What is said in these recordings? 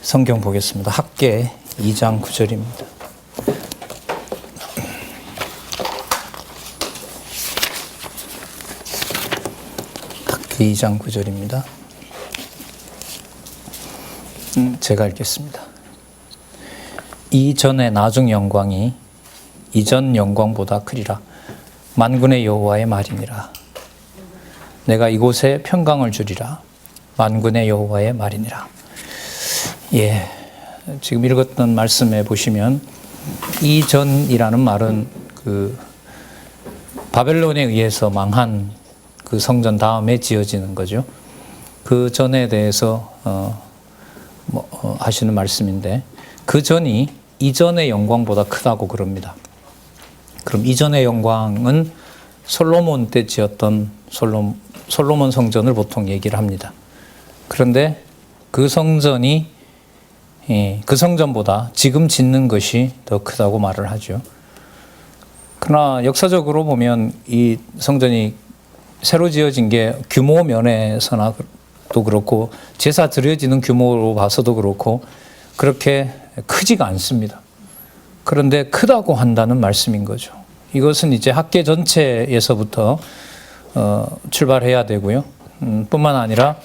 성경 보겠습니다. 학개 2장 9절입니다. 학개 2장 9절입니다. 제가 읽겠습니다. 이전의 나중 영광이 이전 영광보다 크리라. 만군의 여호와의 말이니라. 내가 이곳에 평강을 주리라. 만군의 여호와의 말이니라. 예, 지금 읽었던 말씀에 보시면 이전이라는 말은 그 바벨론에 의해서 망한 그 성전 다음에 지어지는 거죠. 그 전에 대해서 하시는 말씀인데 그 전이 이전의 영광보다 크다고 그럽니다. 그럼 이전의 영광은 솔로몬 때 지었던 솔로몬 성전을 보통 얘기를 합니다. 그런데 그 성전이 그 성전보다 지금 짓는 것이 더 크다고 말을 하죠. 그러나 역사적으로 보면 이 성전이 새로 지어진 게 규모 면에서도 그렇고 제사 드려지는 규모로 봐서도 그렇고 그렇게 크지가 않습니다. 그런데 크다고 한다는 말씀인 거죠. 이것은 이제 학계 전체에서부터 출발해야 되고요. 뿐만 아니라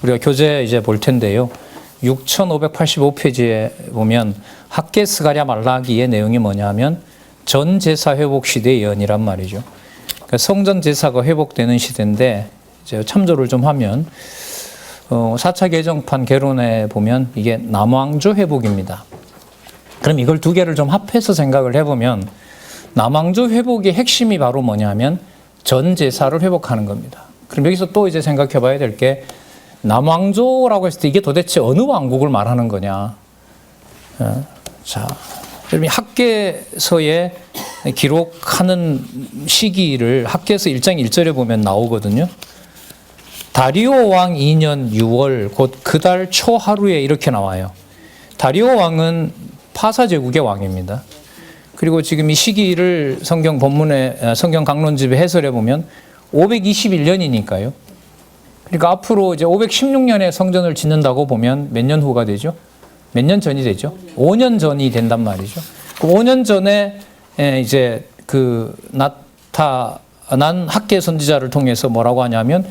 우리가 교재 이제 볼 텐데요. 6585페이지에 보면 학계 스가랴 말라기의 내용이 뭐냐면 전 제사 회복 시대의 예언이란 말이죠. 그러니까 성전 제사가 회복되는 시대인데 이제 참조를 좀 하면 4차 개정판 개론에 보면 이게 남왕조 회복입니다. 그럼 이걸 두 개를 좀 합해서 생각을 해보면 남왕조 회복의 핵심이 바로 뭐냐면 전 제사를 회복하는 겁니다. 그럼 여기서 또 이제 생각해 봐야 될 게 남왕조라고 했을 때 이게 도대체 어느 왕국을 말하는 거냐. 자, 여러분 학계서에 기록하는 시기를 학계서 1장 1절에 보면 나오거든요. 다리오 왕 2년 6월 곧 그 달 초하루에 이렇게 나와요. 다리오 왕은 파사 제국의 왕입니다. 그리고 지금 이 시기를 성경 본문에 성경 강론집에 해설해 보면 521년이니까요. 그러니까 앞으로 이제 516년에 성전을 짓는다고 보면 몇 년 후가 되죠? 몇 년 전이 되죠? 5년 전이 된단 말이죠. 5년 전에 이제 그 나타난 학계 선지자를 통해서 뭐라고 하냐면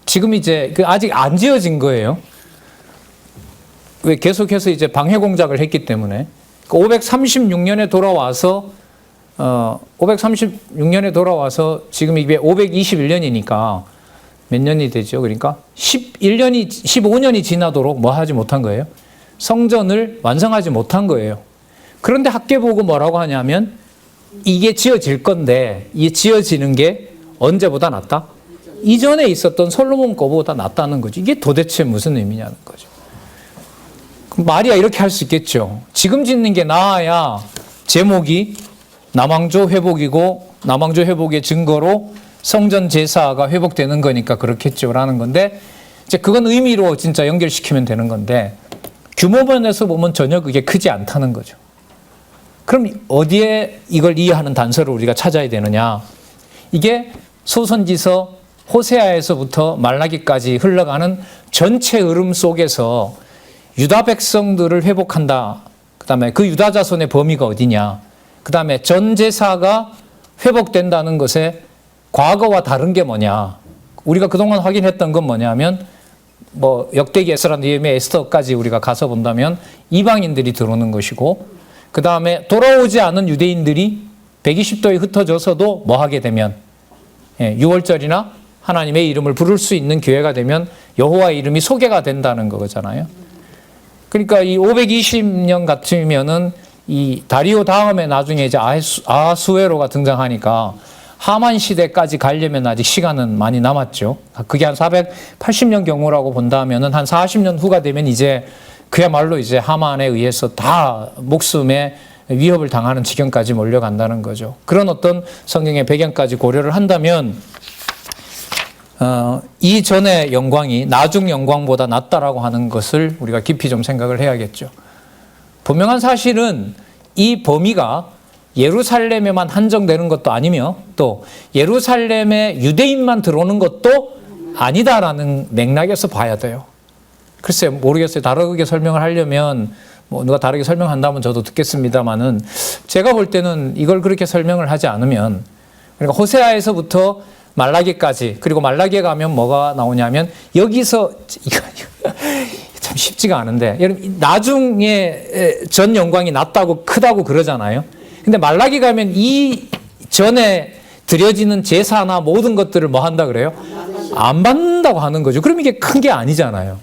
지금 이제 그 아직 안 지어진 거예요. 왜 계속해서 이제 방해 공작을 했기 때문에 536년에 돌아와서 536년에 돌아와서 지금 이게 521년이니까 몇 년이 되죠? 그러니까 15년이 지나도록 뭐 하지 못한 거예요? 성전을 완성하지 못한 거예요. 그런데 학계 보고 뭐라고 하냐면 이게 지어질 건데 이게 지어지는 게 언제보다 낫다? 이전에 있었던 솔로몬 거보다 낫다는 거죠. 이게 도대체 무슨 의미냐는 거죠. 말이야 이렇게 할 수 있겠죠. 지금 짓는 게 나아야 제목이 남왕조 회복이고 남왕조 회복의 증거로 성전 제사가 회복되는 거니까 그렇겠죠라는 건데 이제 그건 의미로 진짜 연결시키면 되는 건데 규모 면에서 보면 전혀 그게 크지 않다는 거죠. 그럼 어디에 이걸 이해하는 단서를 우리가 찾아야 되느냐? 이게 소선지서 호세아에서부터 말라기까지 흘러가는 전체 흐름 속에서 유다 백성들을 회복한다. 그 다음에 그 유다 자손의 범위가 어디냐. 그 다음에 전 제사가 회복된다는 것에 과거와 다른 게 뭐냐. 우리가 그동안 확인했던 건 뭐냐면 뭐 역대기 에스라 느헤미야 에스더까지 우리가 가서 본다면 이방인들이 들어오는 것이고 그 다음에 돌아오지 않은 유대인들이 120도에 흩어져서도 뭐 하게 되면 6월절이나 하나님의 이름을 부를 수 있는 기회가 되면 여호와의 이름이 소개가 된다는 거잖아요. 그러니까 이 520년 같으면은 이 다리오 다음에 나중에 이제 아하수에로가 등장하니까 하만 시대까지 가려면 아직 시간은 많이 남았죠. 그게 한 480년 경우라고 본다면은 한 40년 후가 되면 이제 그야말로 이제 하만에 의해서 다 목숨에 위협을 당하는 지경까지 몰려간다는 거죠. 그런 어떤 성경의 배경까지 고려를 한다면 이전의 영광이 나중 영광보다 낫다라고 하는 것을 우리가 깊이 좀 생각을 해야겠죠. 분명한 사실은 이 범위가 예루살렘에만 한정되는 것도 아니며 또 예루살렘에 유대인만 들어오는 것도 아니다라는 맥락에서 봐야 돼요. 글쎄요, 모르겠어요. 다르게 설명을 하려면 뭐 누가 다르게 설명한다면 저도 듣겠습니다만은 제가 볼 때는 이걸 그렇게 설명을 하지 않으면, 그러니까 호세아에서부터 말라기까지, 그리고 말라기에 가면 뭐가 나오냐면 여기서 이거 참 쉽지가 않은데, 여러분 나중에 전 영광이 낮다고 크다고 그러잖아요. 근데 말라기 가면 이 전에 드려지는 제사나 모든 것들을 뭐 한다 그래요? 안 받는다고 하는 거죠. 그럼 이게 큰 게 아니잖아요.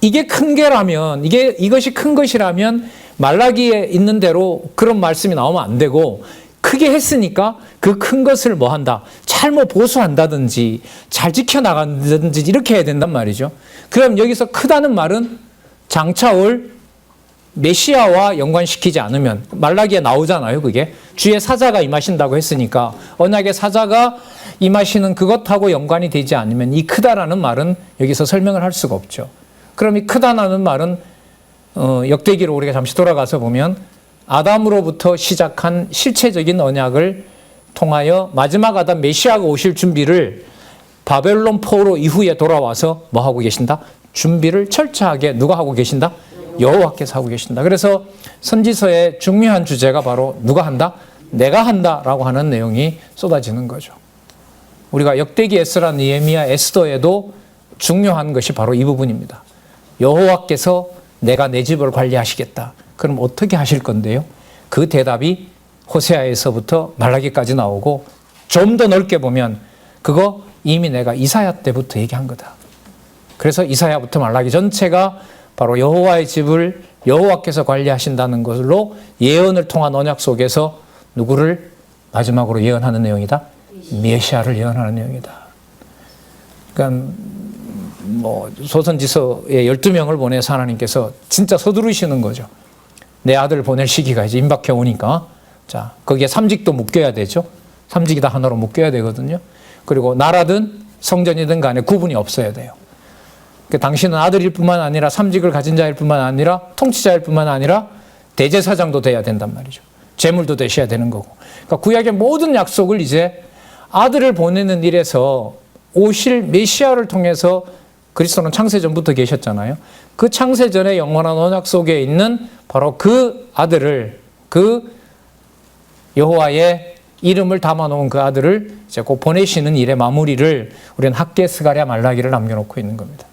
이게 큰 게라면, 이것이 큰 것이라면 말라기에 있는 대로 그런 말씀이 나오면 안 되고, 크게 했으니까 그 큰 것을 뭐 한다? 잘 뭐 보수한다든지 잘 지켜나간다든지 이렇게 해야 된단 말이죠. 그럼 여기서 크다는 말은 장차 올 메시아와 연관시키지 않으면, 말라기에 나오잖아요. 그게 주의 사자가 임하신다고 했으니까 언약의 사자가 임하시는 그것하고 연관이 되지 않으면 이 크다라는 말은 여기서 설명을 할 수가 없죠. 그럼 이 크다라는 말은 역대기로 우리가 잠시 돌아가서 보면 아담으로부터 시작한 실체적인 언약을 통하여 마지막 아담 메시아가 오실 준비를 바벨론 포로 이후에 돌아와서 뭐 하고 계신다? 준비를 철저하게 누가 하고 계신다? 여호와께서 하고 계신다. 그래서 선지서의 중요한 주제가 바로 누가 한다? 내가 한다라고 하는 내용이 쏟아지는 거죠. 우리가 역대기, 에스라, 느헤미야, 에스더에도 중요한 것이 바로 이 부분입니다. 여호와께서 내가 내 집을 관리하시겠다. 그럼 어떻게 하실 건데요? 그 대답이 호세아에서부터 말라기까지 나오고, 좀 더 넓게 보면 그거 이미 내가 이사야 때부터 얘기한 거다. 그래서 이사야부터 말라기 전체가 바로 여호와의 집을 여호와께서 관리하신다는 것으로 예언을 통한 언약 속에서 누구를 마지막으로 예언하는 내용이다? 메시아를 예언하는 내용이다. 그러니까 뭐 소선지서에 12명을 보내서 하나님께서 진짜 서두르시는 거죠. 내 아들 보낼 시기가 이제 임박해 오니까, 자, 거기에 삼직도 묶여야 되죠. 삼직이 다 하나로 묶여야 되거든요. 그리고 나라든 성전이든 간에 구분이 없어야 돼요. 그러니까 당신은 아들일 뿐만 아니라 삼직을 가진 자일 뿐만 아니라 통치자일 뿐만 아니라 대제사장도 돼야 된단 말이죠. 제물도 되셔야 되는 거고. 그러니까 구약의 모든 약속을 이제 아들을 보내는 일에서 오실 메시아를 통해서, 그리스도는 창세전부터 계셨잖아요. 그 창세전의 영원한 언약 속에 있는 바로 그 아들을, 그 여호와의 이름을 담아놓은 그 아들을 이제 곧 보내시는 일의 마무리를 우리는 학개, 스가랴, 말라기를 남겨놓고 있는 겁니다.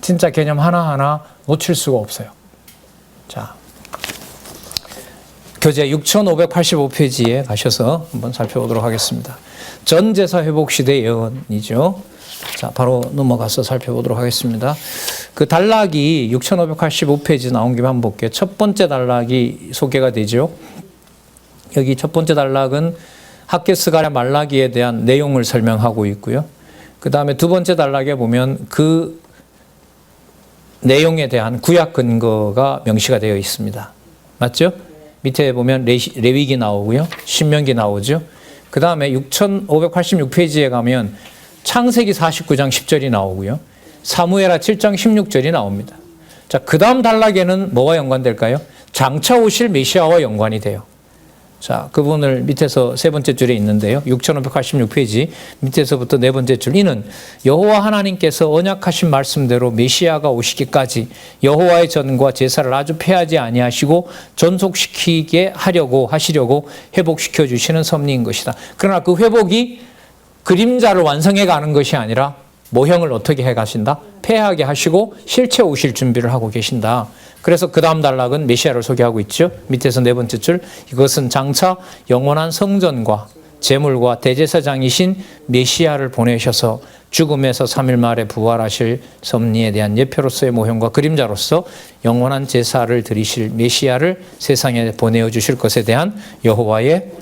진짜 개념 하나하나 놓칠 수가 없어요. 자, 교재 6585페이지에 가셔서 한번 살펴보도록 하겠습니다. 전제사 회복 시대 예언이죠. 자, 바로 넘어가서 살펴보도록 하겠습니다. 그 단락이 6585페이지 나온 김에 한번 볼게요. 첫 번째 단락이 소개가 되죠. 여기 첫 번째 단락은 학개, 스가랴, 말라기에 대한 내용을 설명하고 있고요. 그 다음에 두 번째 단락에 보면 그 내용에 대한 구약 근거가 명시가 되어 있습니다. 맞죠? 밑에 보면 레위기 나오고요. 신명기 나오죠. 그 다음에 6586페이지에 가면 창세기 49장 10절이 나오고요. 사무엘하 7장 16절이 나옵니다. 자, 그 다음 단락에는 뭐와 연관될까요? 장차 오실 메시아와 연관이 돼요. 자, 그 부분을 밑에서 세 번째 줄에 있는데요. 6586페이지 밑에서부터 네 번째 줄. 이는 여호와 하나님께서 언약하신 말씀대로 메시아가 오시기까지 여호와의 전과 제사를 아주 폐하지 아니하시고 전속시키게 하시려고 회복시켜 주시는 섭리인 것이다. 그러나 그 회복이 그림자를 완성해 가는 것이 아니라 모형을 어떻게 해 가신다? 폐하게 하시고 실체 오실 준비를 하고 계신다. 그래서 그 다음 단락은 메시아를 소개하고 있죠. 밑에서 네 번째 줄. 이것은 장차 영원한 성전과 제물과 대제사장이신 메시아를 보내셔서 죽음에서 3일 만에 부활하실 섭리에 대한 예표로서의 모형과 그림자로서 영원한 제사를 드리실 메시아를 세상에 보내어 주실 것에 대한 여호와의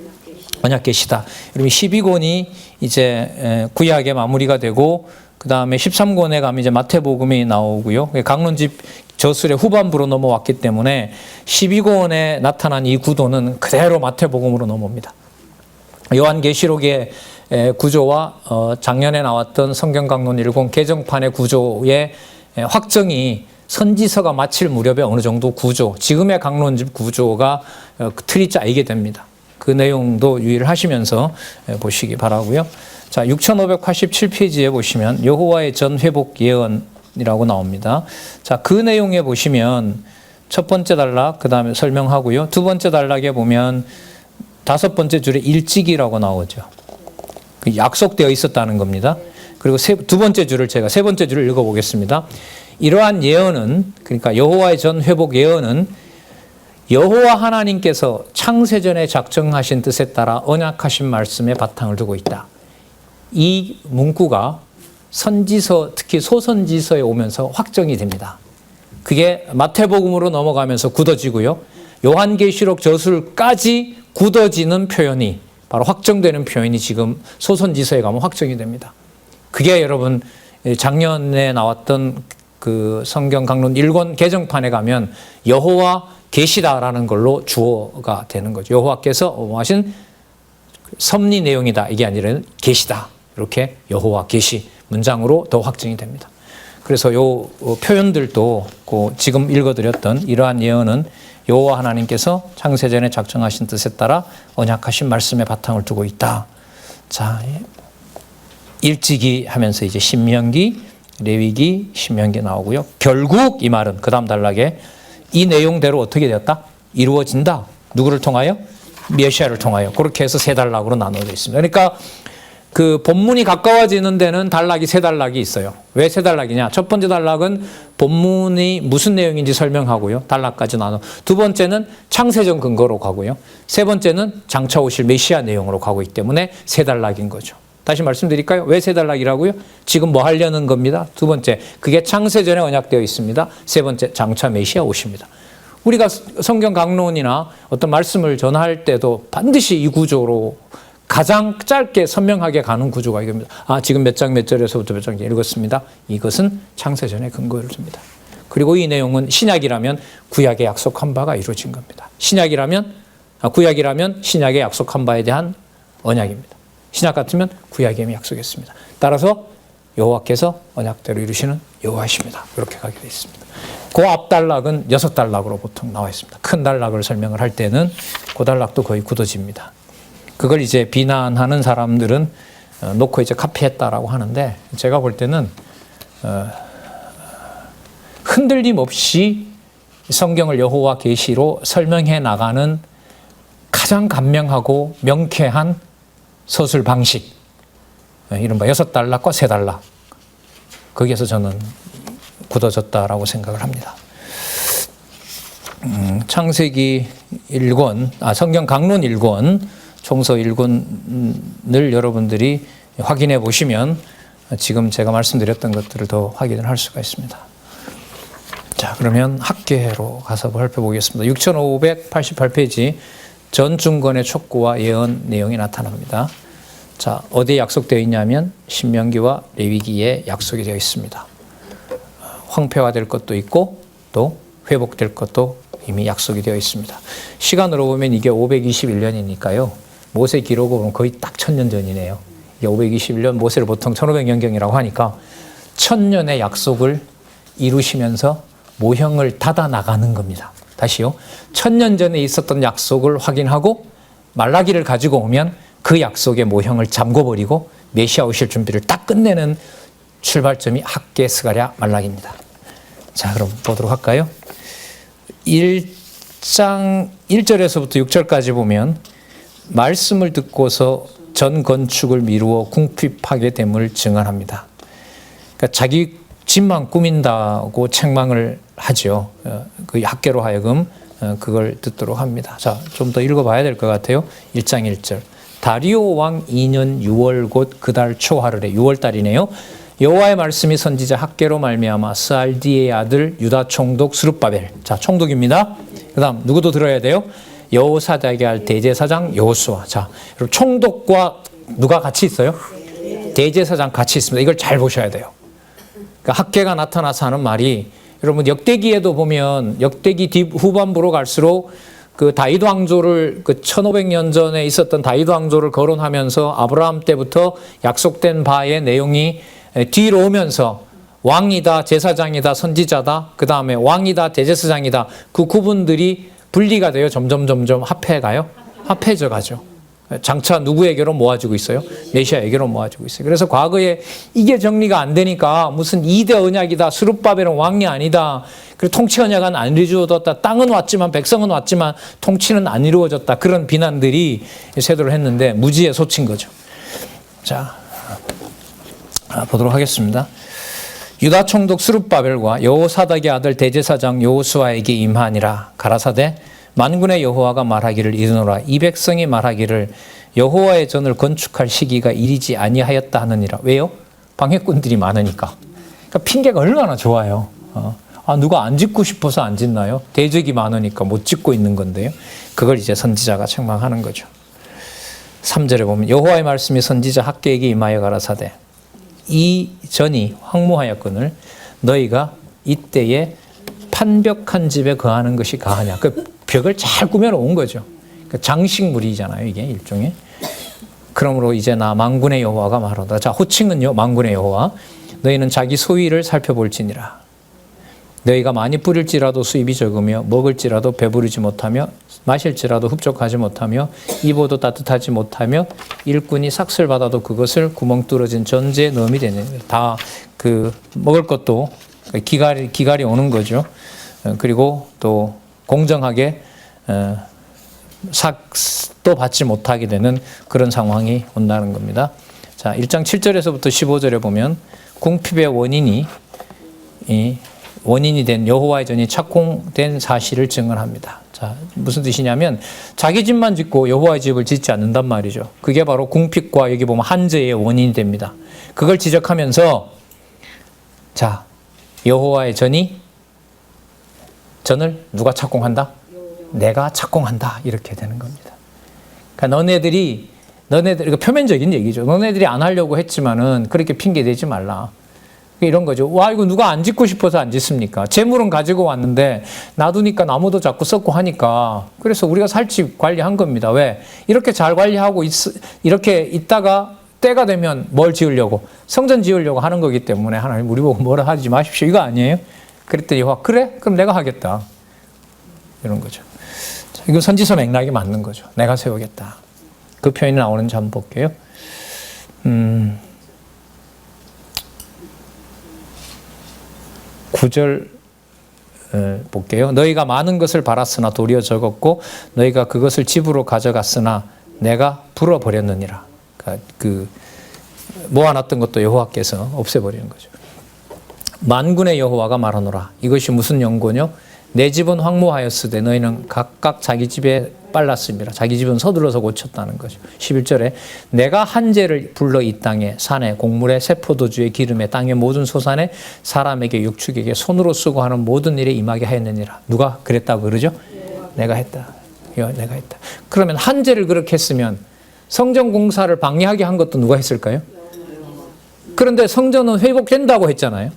언약계시다. 그럼 12권이 이제 구약의 마무리가 되고, 그 다음에 13권에 가면 이제 마태복음이 나오고요. 강론집 저술의 후반부로 넘어왔기 때문에 12권에 나타난 이 구도는 그대로 마태복음으로 넘어옵니다. 요한계시록의 구조와 작년에 나왔던 성경강론 1권 개정판의 구조의 확정이 선지서가 마칠 무렵에 어느 정도 구조, 지금의 강론집 구조가 틀이 짜이게 됩니다. 그 내용도 유의를 하시면서 보시기 바라고요. 자, 6587페이지에 보시면 여호와의 전 회복 예언 내용이라고 나옵니다. 자, 그 내용에 보시면 첫 번째 단락 그 다음에 설명하고요. 두 번째 단락에 보면 다섯 번째 줄에 일찍이라고 나오죠. 그 약속되어 있었다는 겁니다. 그리고 두 번째 줄을 제가 세 번째 줄을 읽어보겠습니다. 이러한 예언은, 그러니까 여호와의 전 회복 예언은 여호와 하나님께서 창세전에 작정하신 뜻에 따라 언약하신 말씀에 바탕을 두고 있다. 이 문구가 선지서, 특히 소선지서에 오면서 확정이 됩니다. 그게 마태복음으로 넘어가면서 굳어지고요. 요한계시록 저술까지 굳어지는 표현이, 바로 확정되는 표현이 지금 소선지서에 가면 확정이 됩니다. 그게 여러분 작년에 나왔던 그 성경 강론 1권 개정판에 가면 여호와 계시다라는 걸로 주어가 되는 거죠. 여호와께서 하신 섭리 내용이다, 이게 아니라 계시다, 이렇게 여호와 계시 문장으로 더 확정이 됩니다. 그래서 요 표현들도 지금 읽어드렸던 이러한 예언은 여호와 하나님께서 창세전에 작정하신 뜻에 따라 언약하신 말씀에 바탕을 두고 있다. 자, 일찍이 하면서 이제 신명기, 레위기, 신명기 나오고요. 결국 이 말은 그 다음 단락에 이 내용대로 어떻게 되었다? 이루어진다. 누구를 통하여? 메시아를 통하여. 그렇게 해서 세 단락으로 나누어져 있습니다. 그러니까 그 본문이 가까워지는 데는 단락이 세 단락이 있어요. 왜 세 단락이냐? 첫 번째 단락은 본문이 무슨 내용인지 설명하고요. 단락까지 나눠. 두 번째는 창세전 근거로 가고요. 세 번째는 장차 오실 메시아 내용으로 가고 있기 때문에 세 단락인 거죠. 다시 말씀드릴까요? 왜 세 단락이라고요? 지금 뭐 하려는 겁니다. 두 번째, 그게 창세전에 언약되어 있습니다. 세 번째, 장차 메시아 오십니다. 우리가 성경 강론이나 어떤 말씀을 전할 때도 반드시 이 구조로 가장 짧게 선명하게 가는 구조가 이겁니다. 아, 지금 몇 장 몇 절에서부터 몇 장 읽었습니다. 이것은 창세전에 근거를 줍니다. 그리고 이 내용은 신약이라면 구약에 약속한 바가 이루어진 겁니다. 구약이라면 신약에 약속한 바에 대한 언약입니다. 신약 같으면 구약에 약속했습니다. 따라서 여호와께서 언약대로 이루시는 여호와이십니다. 이렇게 가게 되어 있습니다. 그 앞 단락은 6단락으로 보통 나와 있습니다. 큰 단락을 설명을 할 때는 그 단락도 거의 굳어집니다. 그걸 이제 비난하는 사람들은 놓고 이제 카피했다라고 하는데, 제가 볼 때는 흔들림 없이 성경을 여호와 계시로 설명해 나가는 가장 간명하고 명쾌한 서술 방식, 이른바 6단락과 3단락, 거기에서 저는 굳어졌다라고 생각을 합니다. 창세기 1권, 성경 강론 1권, 총서 1권을 여러분들이 확인해 보시면 지금 제가 말씀드렸던 것들을 더 확인을 할 수가 있습니다. 자, 그러면 학계로 가서 살펴보겠습니다. 6588페이지 전중건의 촉구와 예언 내용이 나타납니다. 자, 어디에 약속되어 있냐면 신명기와 레위기에 약속이 되어 있습니다. 황폐화될 것도 있고 또 회복될 것도 이미 약속이 되어 있습니다. 시간으로 보면 이게 521년이니까요. 모세 기록으로는 거의 딱 1000년 전이네요. 이게 521년, 모세를 보통 1500년경이라고 하니까 1000년의 약속을 이루시면서 모형을 닫아 나가는 겁니다. 다시요. 1000년 전에 있었던 약속을 확인하고 말라기를 가지고 오면 그 약속의 모형을 잠궈버리고 메시아 오실 준비를 딱 끝내는 출발점이 학계, 스가랴, 말라기입니다. 자, 그럼 보도록 할까요? 1장 1절에서부터 6절까지 보면 말씀을 듣고서 전 건축을 미루어 궁핍하게 됨을 증언합니다. 그러니까 자기 집만 꾸민다고 책망을 하죠. 그 학계로 하여금 그걸 듣도록 합니다. 자, 좀 더 읽어봐야 될 것 같아요. 1장 1절. 다리오 왕 2년 6월 곧 그 달 초하루래, 6월달이네요. 여호와의 말씀이 선지자 학계로 말미암아 스알디의 아들 유다 총독 스룹바벨. 자, 총독입니다. 그 다음 누구도 들어야 돼요? 여호사닥의 알 대제사장 여호수아. 자, 여러분 총독과 누가 같이 있어요? 대제사장 같이 있습니다. 이걸 잘 보셔야 돼요. 그러니까 학계가 나타나서 하는 말이, 여러분 역대기에도 보면 역대기 후반부로 갈수록 그 다윗 왕조를, 그 1500년 전에 있었던 다윗 왕조를 거론하면서 아브라함 때부터 약속된 바의 내용이 뒤로 오면서 왕이다, 제사장이다, 선지자다, 그 다음에 왕이다, 대제사장이다, 그 구분들이 분리가 돼요. 점점 합해가요. 합해져 가죠. 장차 누구에게로 모아지고 있어요? 메시아에게로 모아지고 있어요. 그래서 과거에 이게 정리가 안 되니까 무슨 2대 언약이다. 스룹바벨은 왕이 아니다. 그리고 통치 언약은 안 이루어졌다. 땅은 왔지만 백성은 왔지만 통치는 안 이루어졌다. 그런 비난들이 쇄도를 했는데 무지에 소친 거죠. 자, 보도록 하겠습니다. 유다 총독 스룹바벨과 여호사닥의 아들 대제사장 여호수아에게 임하니라. 가라사대 만군의 여호와가 말하기를 이르노라. 이 백성이 말하기를 여호와의 전을 건축할 시기가 이르지 아니하였다 하느니라. 왜요? 방해꾼들이 많으니까. 그러니까 핑계가 얼마나 좋아요. 누가 안 짓고 싶어서 안 짓나요? 대적이 많으니까 못 짓고 있는 건데요. 그걸 이제 선지자가 책망하는 거죠. 3절에 보면 여호와의 말씀이 선지자 학개에게 임하여 가라사대 이 전이 황무하였거늘 너희가 이때에 판벽한 집에 거하는 것이 가하냐. 그 벽을 잘 꾸며놓은 거죠. 그 장식물이잖아요. 이게 일종의. 그러므로 이제 나 만군의 여호와가 말하다. 자, 호칭은요. 만군의 여호와. 너희는 자기 소위를 살펴볼지니라. 너희가 많이 뿌릴지라도 수입이 적으며 먹을지라도 배부르지 못하며 마실지라도 흡족하지 못하며 입어도 따뜻하지 못하며 일꾼이 삭슬 받아도 그것을 구멍 뚫어진 전제에 넣음이 되는 다 그 먹을 것도 기갈이 오는 거죠. 그리고 또 공정하게 삭도 받지 못하게 되는 그런 상황이 온다는 겁니다. 자, 1장 7절에서부터 15절에 보면 궁핍의 원인이 된 여호와의 전이 착공된 사실을 증언합니다. 자, 무슨 뜻이냐면 자기 집만 짓고 여호와의 집을 짓지 않는단 말이죠. 그게 바로 궁핍과 여기 보면 한재의 원인이 됩니다. 그걸 지적하면서 자, 여호와의 전을 누가 착공한다? 내가 착공한다. 이렇게 되는 겁니다. 그러니까 너네들이 이거 표면적인 얘기죠. 너네들이 안 하려고 했지만은 그렇게 핑계 대지 말라. 이런 거죠. 와, 이거 누가 안 짓고 싶어서 안 짓습니까? 재물은 가지고 왔는데 놔두니까 나무도 자꾸 썩고 하니까 그래서 우리가 살집 관리한 겁니다. 왜? 이렇게 잘 관리하고 이렇게 있다가 때가 되면 뭘 지으려고? 성전 지으려고 하는 거기 때문에 하나님 우리 보고 뭐라 하지 마십시오. 이거 아니에요? 그랬더니 여호와 그래? 그럼 내가 하겠다. 이런 거죠. 자, 이거 선지서 맥락이 맞는 거죠. 내가 세우겠다. 그 표현이 나오는지 한번 볼게요. 9절 볼게요. 너희가 많은 것을 바랐으나 도리어 적었고 너희가 그것을 집으로 가져갔으나 내가 불어버렸느니라. 그 모아놨던 것도 여호와께서 없애버리는 거죠. 만군의 여호와가 말하노라. 이것이 무슨 연고뇨? 내 집은 황무하였으되 너희는 각각 자기 집에 빨랐습니다. 자기 집은 서둘러서 고쳤다는 거죠. 11절에 내가 한재를 불러 이 땅에 산에 곡물에 세포도주에 기름에 땅의 모든 소산에 사람에게 육축에게 손으로 쓰고 하는 모든 일에 임하게 하였느니라. 누가 그랬다고 그러죠? 내가 했다. 내가 했다. 그러면 한재를 그렇게 했으면 성전 공사를 방해하게 한 것도 누가 했을까요? 그런데 성전은 회복된다고 했잖아요.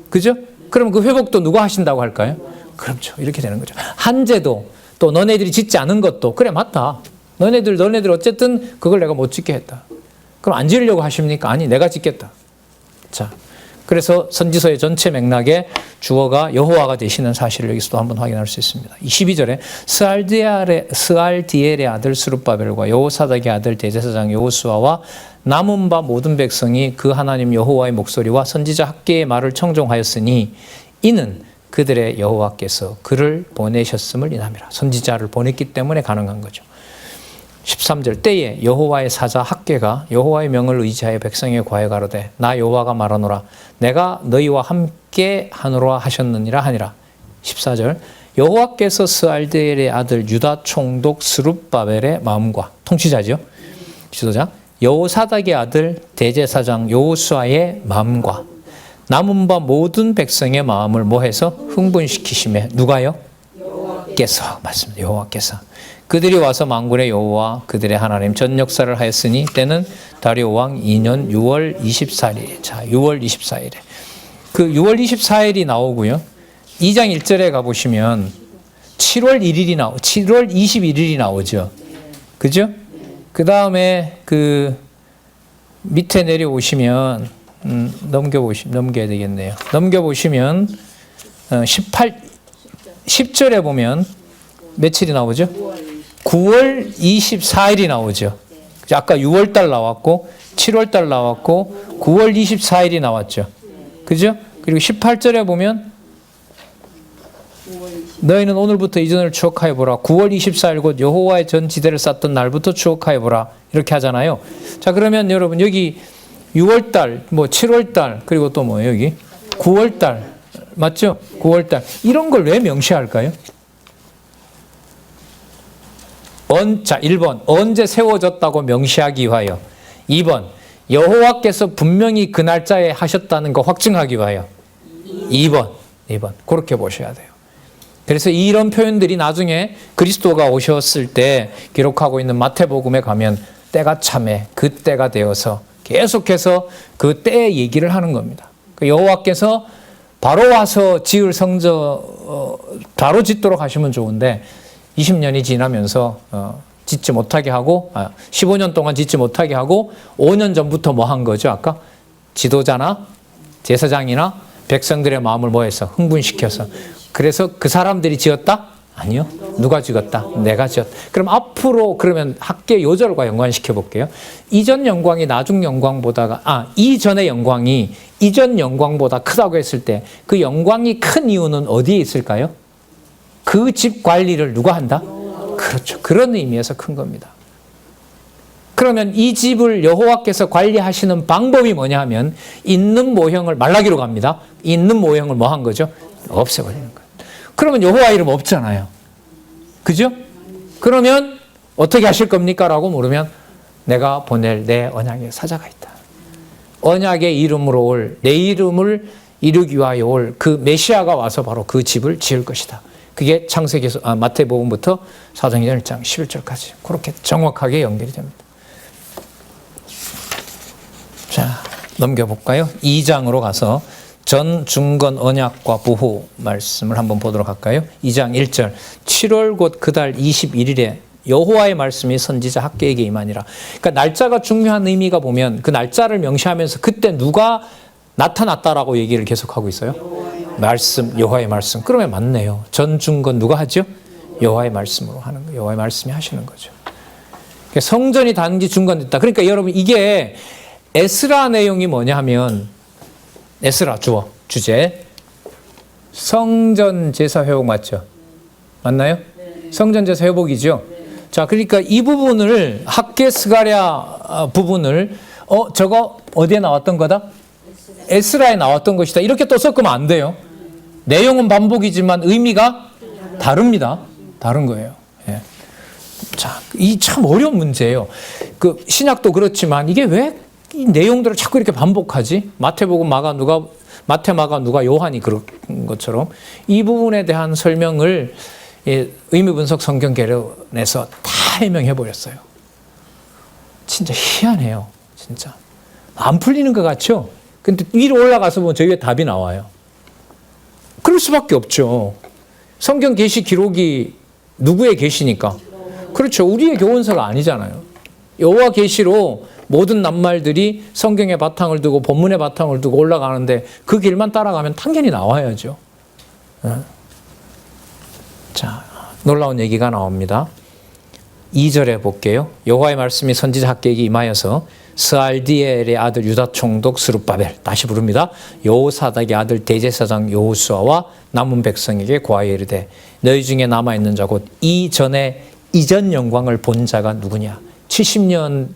그죠? 그럼 그 회복도 누가 하신다고 할까요? 그렇죠. 이렇게 되는 거죠. 한재도 또 너네들이 짓지 않은 것도 그래 맞다. 너네들 어쨌든 그걸 내가 못 짓게 했다. 그럼 안 지으려고 하십니까? 아니 내가 짓겠다. 자, 그래서 선지서의 전체 맥락에 주어가 여호와가 되시는 사실을 여기서도 한번 확인할 수 있습니다. 22절에 스알디엘의 아들 스룹바벨과 여호사닥의 아들 대제사장 여호수아와 남은 바 모든 백성이 그 하나님 여호와의 목소리와 선지자 학개의 말을 청종하였으니 이는 그들의 여호와께서 그를 보내셨음을 인함이라. 선지자를 보냈기 때문에 가능한 거죠. 13절 때에 여호와의 사자 학개가 여호와의 명을 의지하여 백성에 과해 가로되 나 여호와가 말하노라 내가 너희와 함께 하노라 하셨느니라 하니라. 14절 여호와께서 스알디엘의 아들 유다 총독 스룹바벨의 마음과 통치자죠. 지도자 여호사닥의 아들 대제사장 여호수아의 마음과 남은 바 모든 백성의 마음을 뭐해서 흥분시키심에 누가요? 여호와께서. 맞습니다. 여호와께서. 그들이 와서 만군의 여호와 그들의 하나님 전 역사를 하였으니 때는 다리오 왕 2년 6월 24일. 자, 6월 24일에. 그 6월 24일이 나오고요. 2장 1절에 가보시면 7월 21일이 나오죠. 그죠? 그 다음에 그 밑에 내려오시면 넘겨야 되겠네요. 넘겨보시면 10절에 보면 며칠이 나오죠? 9월 24일이 나오죠. 아까 6월달 나왔고 7월달 나왔고 9월 24일이 나왔죠. 그죠? 그리고 18절에 보면 너희는 오늘부터 이전을 추억하여 보라. 9월 24일 곧 여호와의 전 지대를 쌓던 날부터 추억하여 보라. 이렇게 하잖아요. 자, 그러면 여러분 여기 6월달, 뭐 7월달, 그리고 또 뭐예요 여기? 9월달. 맞죠? 9월달. 이런 걸 왜 명시할까요? 자, 1번. 언제 세워졌다고 명시하기 위하여. 2번. 여호와께서 분명히 그 날짜에 하셨다는 거 확증하기 위하여. 2번. 그렇게 보셔야 돼요. 그래서 이런 표현들이 나중에 그리스도가 오셨을 때 기록하고 있는 마태복음에 가면 때가 참에 그 때가 되어서 계속해서 그 때의 얘기를 하는 겁니다. 여호와께서 바로 와서 지을 성전 바로 짓도록 하시면 좋은데 20년이 지나면서 짓지 못하게 하고 15년 동안 짓지 못하게 하고 5년 전부터 뭐 한 거죠? 아까 지도자나 제사장이나 백성들의 마음을 뭐해서 흥분시켜서 그래서 그 사람들이 지었다? 아니요. 누가 지었다? 내가 지었다. 그럼 앞으로 그러면 학계 요절과 연관시켜 볼게요. 이전 영광이 나중 영광보다가 이전의 영광이 이전 영광보다 크다고 했을 때 그 영광이 큰 이유는 어디에 있을까요? 그 집 관리를 누가 한다? 그렇죠. 그런 의미에서 큰 겁니다. 그러면 이 집을 여호와께서 관리하시는 방법이 뭐냐 하면 있는 모형을 말라기로 갑니다. 있는 모형을 뭐 한 거죠? 없애버리는 거예요. 그러면 여호와 이름 없잖아요. 그죠? 그러면 어떻게 하실 겁니까? 라고 물으면 내가 보낼 내 언약의 사자가 있다. 언약의 이름으로 올 내 이름을 이루기 위하여 올 그 메시아가 와서 바로 그 집을 지을 것이다. 그게 창세기에서 마태복음부터 사도행전 1장 11절까지 그렇게 정확하게 연결이 됩니다. 자, 넘겨볼까요? 2장으로 가서 전, 중건, 언약과 부호 말씀을 한번 보도록 할까요? 2장 1절 7월 곧 그달 21일에 여호와의 말씀이 선지자 학개에게 임하니라. 그러니까 날짜가 중요한 의미가 보면 그 날짜를 명시하면서 그때 누가 나타났다라고 얘기를 계속하고 있어요? 말씀, 여호와의 말씀. 그러면 맞네요. 전, 중건 누가 하죠? 여호와의 말씀으로 하는 거예요. 여호와의 말씀이 하시는 거죠. 그러니까 성전이 단지 중건됐다. 그러니까 여러분 이게 에스라 내용이 뭐냐 하면 에스라 주제 성전 제사 회복 맞죠? 맞나요? 네. 성전 제사 회복이죠. 네. 자, 그러니까 이 부분을 학개 스가랴 부분을 저거 어디에 나왔던 거다? 에스라에 나왔던 것이다. 이렇게 또 섞으면 안 돼요. 내용은 반복이지만 의미가 다릅니다. 다른 거예요. 예. 자, 이 참 어려운 문제예요. 그 신약도 그렇지만 이게 왜 이 내용들을 자꾸 이렇게 반복하지? 마태복음, 마태, 마가, 누가, 요한이 그런 것처럼 이 부분에 대한 설명을 의미분석 성경 개론에서 다 해명해 버렸어요. 진짜 희한해요. 진짜. 안 풀리는 것 같죠? 근데 위로 올라가서 보면 저 위에 답이 나와요. 그럴 수밖에 없죠. 성경 계시 기록이 누구의 계시니까? 그렇죠. 우리의 교훈서가 아니잖아요. 여호와 계시로 모든 낱말들이 성경의 바탕을 두고 본문의 바탕을 두고 올라가는데 그 길만 따라가면 당연히 나와야죠. 자, 놀라운 얘기가 나옵니다. 2절에 볼게요. 여호와의 말씀이 선지자 학개에게 임하여서 스알디엘의 아들 유다 총독 스룹바벨 다시 부릅니다. 여호사닥의 아들 대제사장 여호수아와 남은 백성에게 고하여 이르되 너희 중에 남아있는 자 곧 이전 영광을 본 자가 누구냐. 70년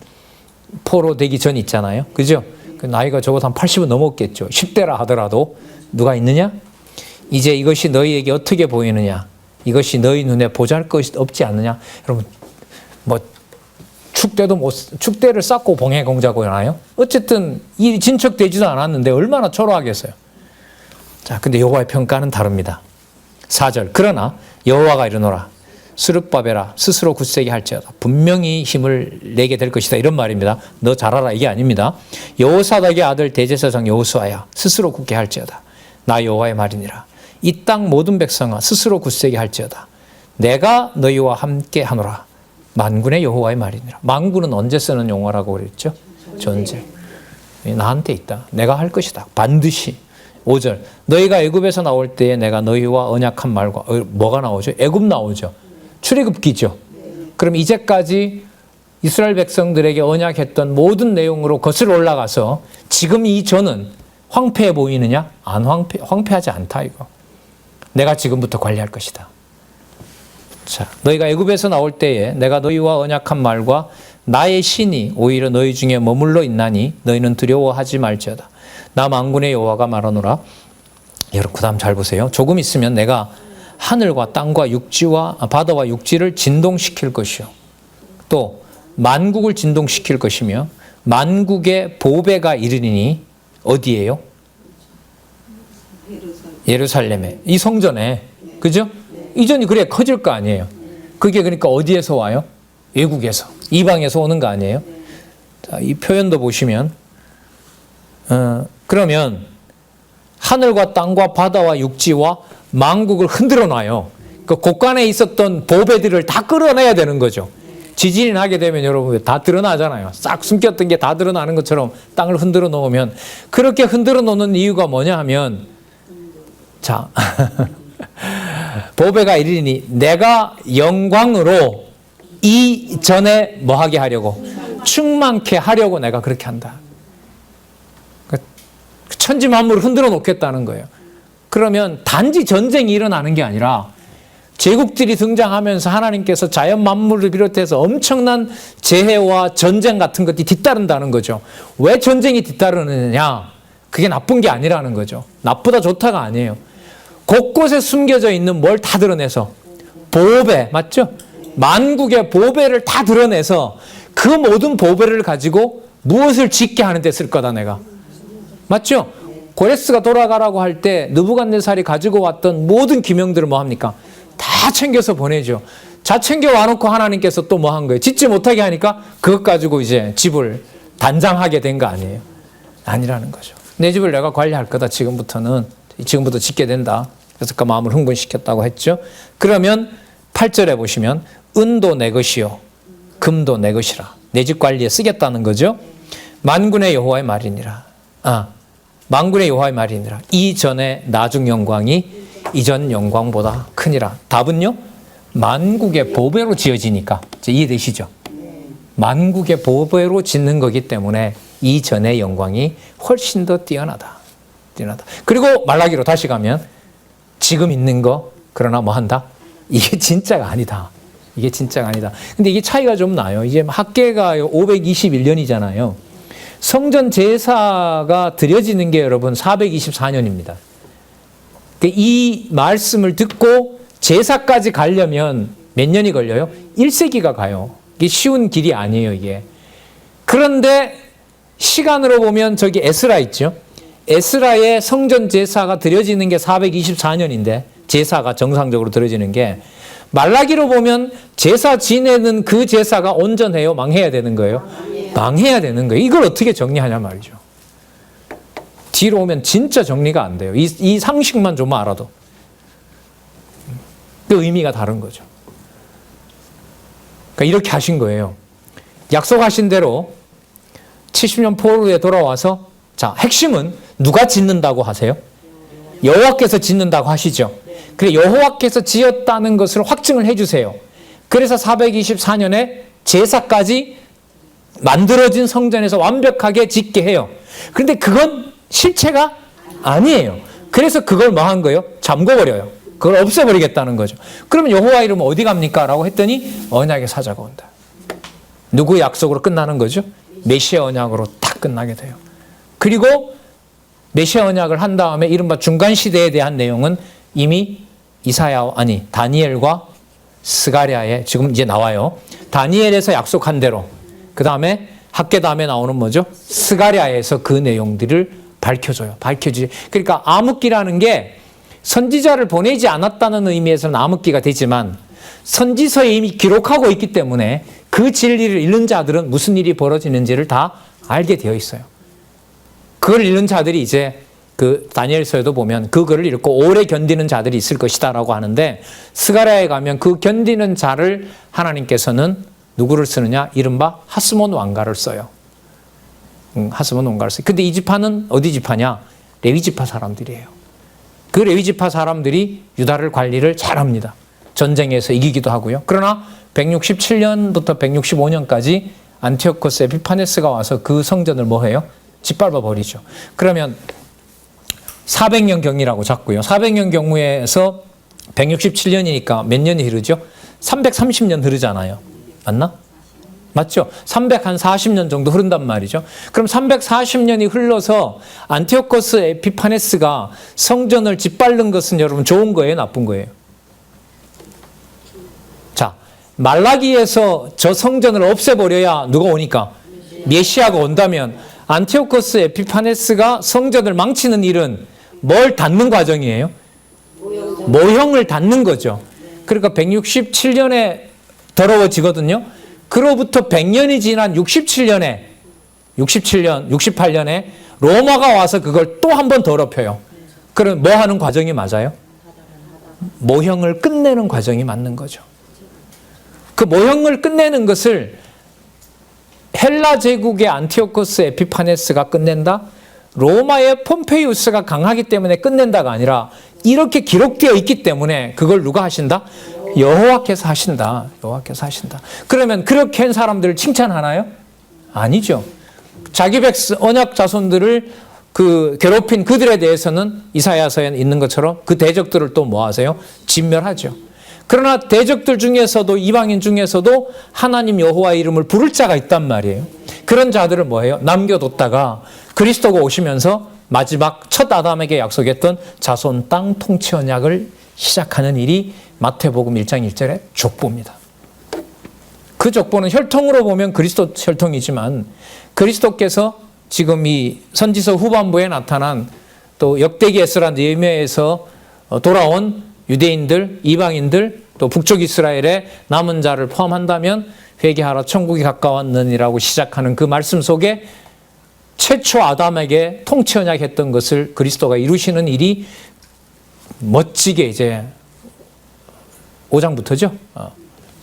포로 되기 전 있잖아요. 그죠? 그 나이가 적어도 한 80은 넘었겠죠. 10대라 하더라도 누가 있느냐? 이제 이것이 너희에게 어떻게 보이느냐? 이것이 너희 눈에 보잘것이 없지 않느냐? 여러분 뭐 축대를 쌓고 봉해 공자고 하나요? 어쨌든 이 진척되지도 않았는데 얼마나 초라하겠어요. 자, 근데 여호와의 평가는 다릅니다. 4절 그러나 여호와가 이르노라 스룹바벨아 스스로 굳세게 할지어다 분명히 힘을 내게 될 것이다 이런 말입니다. 너 잘하라 이게 아닙니다. 여호사닥의 아들 대제사장 여호수아야 스스로 굳게 할지어다 나 여호와의 말이니라. 이 땅 모든 백성아 스스로 굳세게 할지어다 내가 너희와 함께 하노라 만군의 여호와의 말이니라. 만군은 언제 쓰는 용어라고 그랬죠? 전제. 나한테 있다. 내가 할 것이다. 반드시. 5절 너희가 애굽에서 나올 때에 내가 너희와 언약한 말과 뭐가 나오죠? 애굽 나오죠. 출애굽기죠. 그럼 이제까지 이스라엘 백성들에게 언약했던 모든 내용으로 거슬러 올라가서 지금 이 전은 황폐해 보이느냐? 안 황폐하지 않다 이거. 내가 지금부터 관리할 것이다. 자, 너희가 애굽에서 나올 때에 내가 너희와 언약한 말과 나의 신이 오히려 너희 중에 머물러 있나니 너희는 두려워하지 말지어다. 나 만군의 여호와가 말하노라. 여러분 그다음 잘 보세요. 조금 있으면 내가 하늘과 땅과 바다와 육지를 진동시킬 것이요. 또 만국을 진동시킬 것이며 만국의 보배가 이르리니 어디예요? 예루살렘에. 이 성전에. 그죠? 이전이 그래 커질 거 아니에요. 그게 그러니까 어디에서 와요? 외국에서. 이방에서 오는 거 아니에요? 자, 이 표현도 보시면 그러면 하늘과 땅과 바다와 육지와 만국을 흔들어 놔요. 그 곳간에 있었던 보배들을 다 끌어내야 되는 거죠. 지진이 나게 되면 여러분 다 드러나잖아요. 싹 숨겼던 게 다 드러나는 것처럼 땅을 흔들어 놓으면 그렇게 흔들어 놓는 이유가 뭐냐 하면 자 보배가 이르니 내가 영광으로 이전에 뭐 하게 하려고 충만케 하려고 내가 그렇게 한다. 천지 만물을 흔들어 놓겠다는 거예요. 그러면 단지 전쟁이 일어나는 게 아니라 제국들이 등장하면서 하나님께서 자연 만물을 비롯해서 엄청난 재해와 전쟁 같은 것이 뒤따른다는 거죠. 왜 전쟁이 뒤따르느냐? 그게 나쁜 게 아니라는 거죠. 나쁘다 좋다가 아니에요. 곳곳에 숨겨져 있는 뭘 다 드러내서 보배, 맞죠? 만국의 보배를 다 드러내서 그 모든 보배를 가지고 무엇을 짓게 하는 데 쓸 거다 내가. 맞죠? 고레스가 돌아가라고 할 때 느부갓네살이 가지고 왔던 모든 기명들을 뭐 합니까? 다 챙겨서 보내죠. 다 챙겨 와놓고 하나님께서 또 뭐 한 거예요? 짓지 못하게 하니까 그것 가지고 이제 집을 단장하게 된 거 아니에요? 아니라는 거죠. 내 집을 내가 관리할 거다. 지금부터 짓게 된다. 그래서 그 마음을 흥분시켰다고 했죠. 그러면 8절에 보시면 은도 내 것이요 금도 내 것이라. 내 집 관리에 쓰겠다는 거죠. 만군의 여호와의 말이니라. 만군의 여호와의 말이니라. 이전의 나중 영광이 이전 영광보다 크니라. 답은요? 만국의 보배로 지어지니까. 이해되시죠? 만국의 보배로 짓는 거기 때문에 이전의 영광이 훨씬 더 뛰어나다. 그리고 말라기로 다시 가면 지금 있는 거 그러나 뭐 한다? 이게 진짜가 아니다. 근데 이게 차이가 좀 나요. 이제 학계가 521년이잖아요. 성전 제사가 드려지는 게 여러분 424년입니다. 이 말씀을 듣고 제사까지 가려면 몇 년이 걸려요? 1세기가 가요. 이게 쉬운 길이 아니에요, 이게. 그런데 시간으로 보면 저기 에스라 있죠? 에스라의 성전 제사가 드려지는 게 424년인데 제사가 정상적으로 드려지는 게 말라기로 보면 제사 지내는 그 제사가 온전해요? 망해야 되는 거예요? 망해야 되는 거예요. 이걸 어떻게 정리하냐 말이죠. 뒤로 오면 진짜 정리가 안 돼요. 이 상식만 좀 알아도. 그 의미가 다른 거죠. 그러니까 이렇게 하신 거예요. 약속하신 대로 70년 포로에 돌아와서 자, 핵심은 누가 짓는다고 하세요? 여호와께서 짓는다고 하시죠. 그래 여호와께서 지었다는 것을 확증을 해주세요. 그래서 424년에 제사까지 만들어진 성전에서 완벽하게 짓게 해요. 그런데 그건 실체가 아니에요. 그래서 그걸 뭐 한 거예요? 잠궈버려요. 그걸 없애버리겠다는 거죠. 그러면 여호와 이름은 어디 갑니까? 라고 했더니 언약의 사자가 온다. 누구의 약속으로 끝나는 거죠? 메시아 언약으로 딱 끝나게 돼요. 그리고 메시아 언약을 한 다음에 이른바 중간시대에 대한 내용은 이미 다니엘과 스가랴에 지금 이제 나와요. 다니엘에서 약속한 대로 그 다음에 학계 다음에 나오는 뭐죠? 스가랴에서 그 내용들을 밝혀줘요. 그러니까 암흑기라는 게 선지자를 보내지 않았다는 의미에서는 암흑기가 되지만 선지서에 이미 기록하고 있기 때문에 그 진리를 읽는 자들은 무슨 일이 벌어지는지를 다 알게 되어 있어요. 그걸 읽는 자들이 이제 그 다니엘서에도 보면 그 글을 읽고 오래 견디는 자들이 있을 것이다라고 하는데 스가랴에 가면 그 견디는 자를 하나님께서는 누구를 쓰느냐? 이른바 하스몬 왕가를 써요. 하스몬 왕가를 써요. 근데 이 지파는 어디 지파냐? 레위 지파 사람들이에요. 그 레위 지파 사람들이 유다를 관리를 잘합니다. 전쟁에서 이기기도 하고요. 그러나 167년부터 165년까지 안티오코스 에피파네스가 와서 그 성전을 뭐 해요? 짓밟아 버리죠. 그러면 400년 경이라고 잡고요. 400년 경우에서 167년이니까 몇 년이 흐르죠? 330년 흐르잖아요. 맞나? 맞죠? 340년 정도 흐른단 말이죠. 그럼 340년이 흘러서 안티오코스 에피파네스가 성전을 짓밟는 것은 여러분 좋은 거예요? 나쁜 거예요? 자, 말라기에서 저 성전을 없애버려야 누가 오니까? 메시아가 온다면 안티오코스 에피파네스가 성전을 망치는 일은 뭘 닫는 과정이에요? 모형을 닫는 거죠. 그러니까 167년에 더러워지거든요. 그로부터 100년이 지난 68년에 로마가 와서 그걸 또 한 번 더럽혀요. 그럼 뭐 하는 과정이 맞아요? 모형을 끝내는 과정이 맞는 거죠. 그 모형을 끝내는 것을 헬라 제국의 안티오코스 에피파네스가 끝낸다? 로마의 폼페이우스가 강하기 때문에 끝낸다가 아니라 이렇게 기록되어 있기 때문에 그걸 누가 하신다? 여호와께서 하신다. 여호와께서 하신다. 그러면 그렇게 한 사람들을 칭찬하나요? 아니죠. 자기 언약 자손들을 괴롭힌 그들에 대해서는 이사야서에 있는 것처럼 그 대적들을 또 뭐 하세요? 진멸하죠. 그러나 대적들 중에서도 이방인 중에서도 하나님 여호와의 이름을 부를 자가 있단 말이에요. 그런 자들을 뭐해요? 남겨뒀다가 그리스도가 오시면서 마지막 첫 아담에게 약속했던 자손 땅 통치 언약을 시작하는 일이 마태복음 1장 1절의 족보입니다. 그 족보는 혈통으로 보면 그리스도 혈통이지만 그리스도께서 지금 이 선지서 후반부에 나타난 또 역대기 에스라 느헤미야에서 돌아온 유대인들, 이방인들, 또 북쪽 이스라엘의 남은 자를 포함한다면 회개하라 천국이 가까웠느니라고 시작하는 그 말씀 속에 최초 아담에게 통치 언약했던 것을 그리스도가 이루시는 일이 멋지게 이제 5장부터죠.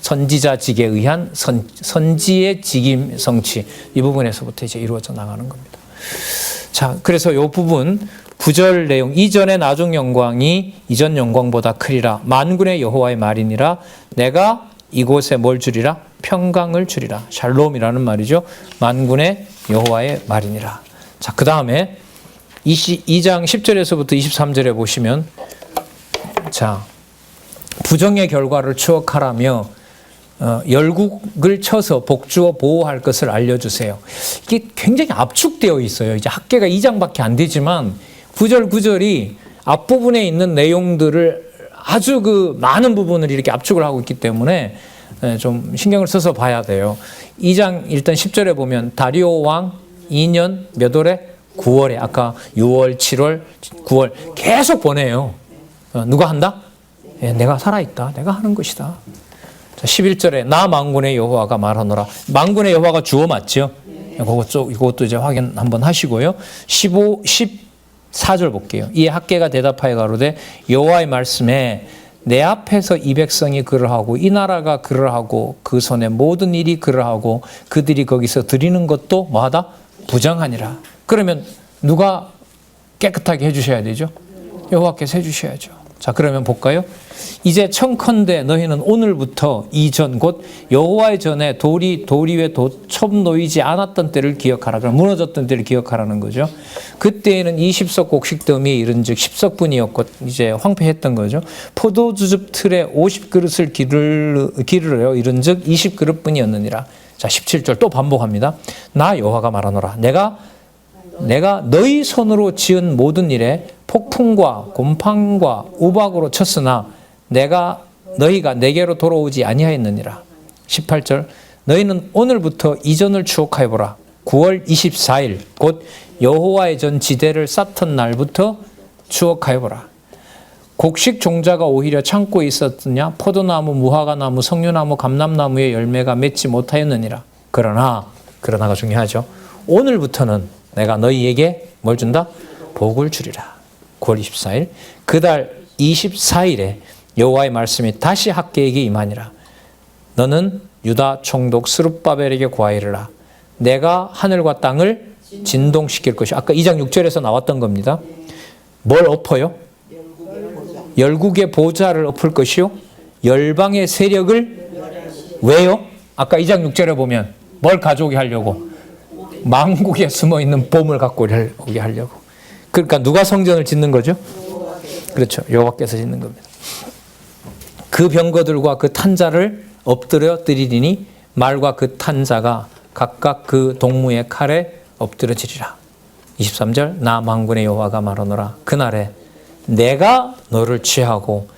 선지자직에 의한 선지의 직임 성취 이 부분에서부터 이제 이루어져 나가는 겁니다. 자, 그래서 이 부분 9절 내용 이전의 나중 영광이 이전 영광보다 크리라 만군의 여호와의 말이니라 내가 이곳에 뭘 주리라 평강을 주리라 샬롬이라는 말이죠. 만군의 여호와의 말이니라. 자, 그 다음에 2장 10절에서부터 23절에 보시면 자 부정의 결과를 추억하라며 열국을 쳐서 복주어 보호할 것을 알려주세요. 이게 굉장히 압축되어 있어요. 이제 학계가 2장밖에 안 되지만 구절 구절이 앞부분에 있는 내용들을 아주 그 많은 부분을 이렇게 압축을 하고 있기 때문에 좀 신경을 써서 봐야 돼요. 2장 일단 10절에 보면 다리오 왕 2년 몇 월에? 9월에 아까 6월, 7월, 9월 계속 보내요. 누가 한다? 내가 살아있다. 내가 하는 것이다. 자, 11절에 나 만군의 여호와가 말하노라. 만군의 여호와가 주어 맞죠? 이것도 이제 확인 한번 하시고요. 14절 볼게요. 이에 학계가 대답하여 가로되 여호와의 말씀에 내 앞에서 이 백성이 그러하고 이 나라가 그러하고 그 손의 모든 일이 그러하고 그들이 거기서 드리는 것도 뭐하다? 부정하니라. 그러면 누가 깨끗하게 해주셔야 되죠? 여호와께서 해주셔야죠. 자, 그러면 볼까요? 이제 청컨대 너희는 오늘부터 이전 곧 여호와의 전에 돌이 위에 첩 놓이지 않았던 때를 기억하라. 그럼 무너졌던 때를 기억하라는 거죠. 그때에는 20석 곡식 더미에 이른즉 10석분이었고 이제 황폐했던 거죠. 포도주즙 틀에 50그릇을 기르려 이른즉 20그릇뿐이었느니라. 자, 17절 또 반복합니다. 나 여호와가 말하노라. 내가 너희 손으로 지은 모든 일에 폭풍과 곰팡과 우박으로 쳤으나 너희가 내게로 돌아오지 아니하였느니라. 18절 너희는 오늘부터 이전을 추억하여보라. 9월 24일 곧 여호와의 전 지대를 쌓던 날부터 추억하여보라. 곡식 종자가 오히려 창고에 있었느냐 포도나무, 무화과나무, 석류나무, 감람나무의 열매가 맺지 못하였느니라. 그러나가 중요하죠. 오늘부터는 내가 너희에게 뭘 준다? 복을 주리라. 9월 24일 그달 24일에 여호와의 말씀이 다시 학계에게 임하니라. 너는 유다 총독 스룹바벨에게 고하이르라. 내가 하늘과 땅을 진동시킬 것이 아까 2장 6절에서 나왔던 겁니다. 뭘 엎어요? 열국의 보좌를 엎을 것이요 열방의 세력을 왜요? 아까 2장 6절에 보면 뭘 가져오게 하려고? 만국에 숨어있는 봄을 갖고 오게 하려고. 그러니까 누가 성전을 짓는 거죠? 그렇죠. 여호와께서 짓는 겁니다. 그 병거들과 그 탄자를 엎드려 드리리니 말과 그 탄자가 각각 그 동무의 칼에 엎드려지리라. 23절 나 만군의 여호와가 말하노라. 그날에 내가 너를 취하고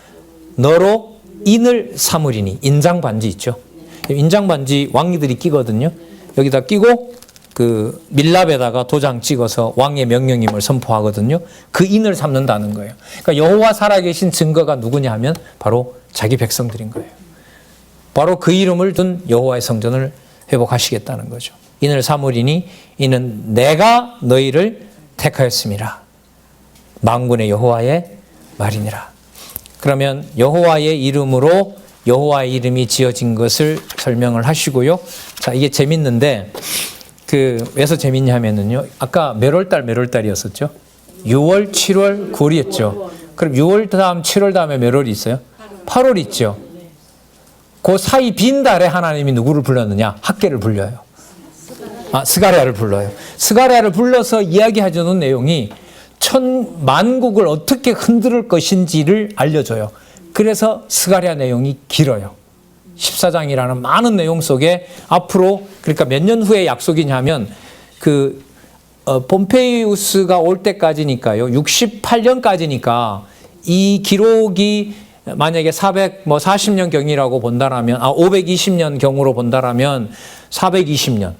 너로 인을 삼으리니. 인장반지 있죠. 인장반지 왕이들이 끼거든요. 여기다 끼고 그 밀랍에다가 도장 찍어서 왕의 명령임을 선포하거든요. 그 인을 삼는다는 거예요. 그러니까 여호와 살아계신 증거가 누구냐 하면 바로 자기 백성들인 거예요. 바로 그 이름을 둔 여호와의 성전을 회복하시겠다는 거죠. 인을 삼으리니 이는 내가 너희를 택하였음이라. 만군의 여호와의 말이니라. 그러면 여호와의 이름으로 여호와의 이름이 지어진 것을 설명을 하시고요. 자, 이게 재밌는데 왜서 재밌냐 하면은요. 아까 몇 월달이었었죠? 6월, 7월, 9월이었죠. 그럼 6월 다음 7월 다음에 몇 월이 있어요? 8월 있죠. 그 사이 빈 달에 하나님이 누구를 불렀느냐? 학계를 불려요. 스가랴를 불러요. 스가랴를 불러서 이야기하려는 내용이 만국을 어떻게 흔들 것인지를 알려줘요. 그래서 스가랴 내용이 길어요. 14장이라는 많은 내용 속에 앞으로, 그러니까 몇 년 후에 약속이냐면 폼페이우스가 올 때까지니까요. 68년까지니까 이 기록이 만약에 440년 경이라고 본다라면 520년 경으로 본다라면 420년.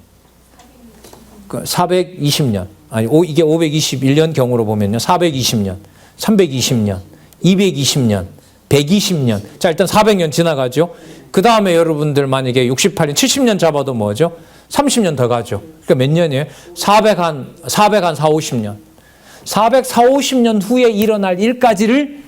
이게 521년 경으로 보면요. 420년, 320년, 220년, 120년. 자, 일단 400년 지나가죠. 그 다음에 여러분들 만약에 68년, 70년 잡아도 뭐죠? 30년 더 가죠. 그러니까 몇 년이에요? 450년. 450년 후에 일어날 일까지를